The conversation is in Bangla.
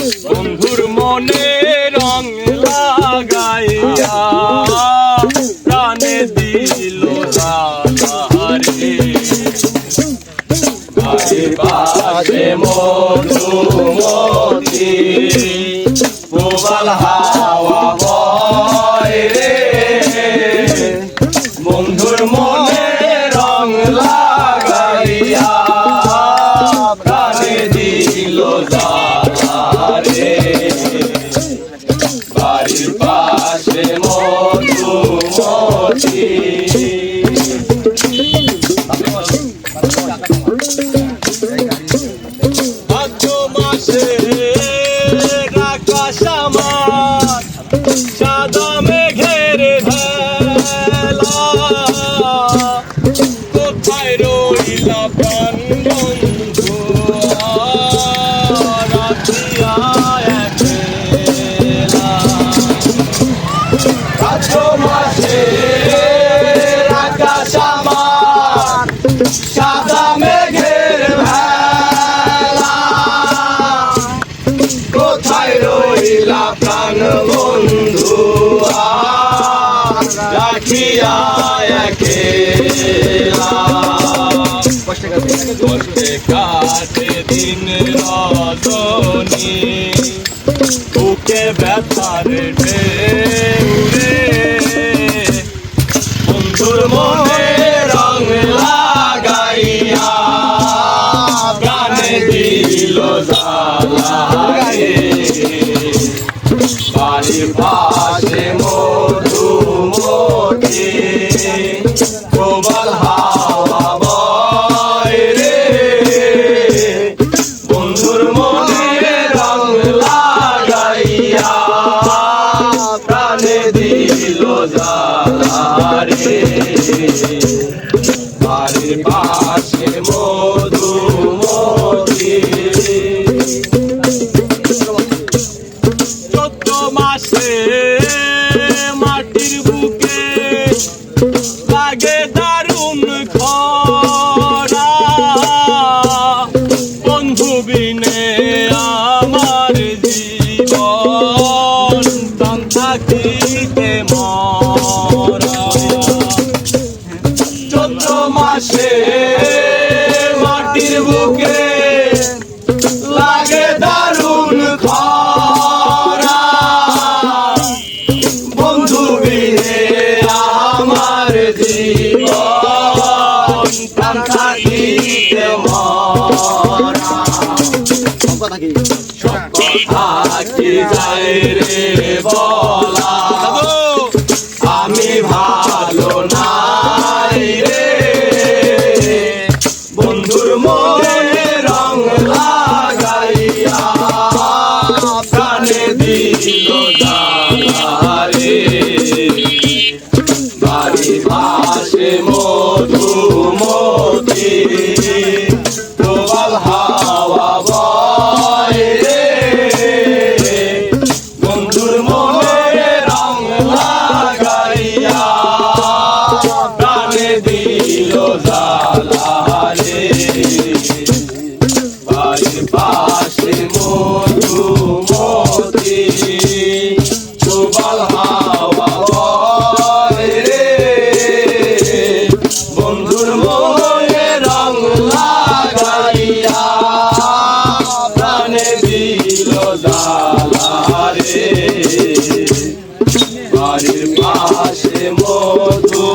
বন্ধুর মনে রং লাগাইয়া প্রাণে দিল রাধারে। বাড়ির পাশে মধুমতি প্রবাল হাওয়া বয় রে, বন্ধুর মনে রং লাগাইয়া প্রাণে দিল রাধারে। বাড়ির পাশে মধুমতি ভাদ্র মাসে আকাশ আমার সাদা মেঘের ভেলা, কোথায় রইলা প্রাণ বন্ধু রাখিয়া একলা। ভাদ্র মাসে আকাশ আমার সাদা মেঘের ভেলা, কোথায় রইলা প্রাণ বন্ধু রাখিয়া একলা। কষ্টে কাটে দিন রজনী, বুকে ব্যথার ঢেউ রে, বন্ধুর মনে রং লাগাইয়া প্রাণে দিল জ্বালা রে। বাড়ির পাশে মধুমতি প্রবাল হাওয়া বয় রে, বন্ধুর মনে রং লাগাইয়া প্রাণে দিল জ্বালা রে। বাড়ির পাশে মধুমতি চৈত্র মাসে মাটির বুকে লাগে দারুণ খরা, বন্ধু বিনে আমার জীবন প্রাণ থাকিতে মরা। চৈত্র মাসে মাটির বুকে লাগে দারুণ খরা, বন্ধু বিনে আমার জীবন প্রাণ থাকিতে মরা। সব কথা কি যায় রে বলা, আমি ভালো নাই রে, বন্ধুর মনে রং লাগাইয়া প্রাণে দিল জ্বালা রে। বাড়ির পাশে মধুমতি প্রবাল হাওয়া বয় রে, বন্ধুর মনে রং লাগাইয়া প্রাণে দিল জ্বালা রে। বাড়ির পাশে মধুমতি প্রবাল হাওয়া বয় রে, বন্ধুর মনে রং লাগাইয়া প্রাণে দিল জ্বালা রে। বাড়ির পাশে মধু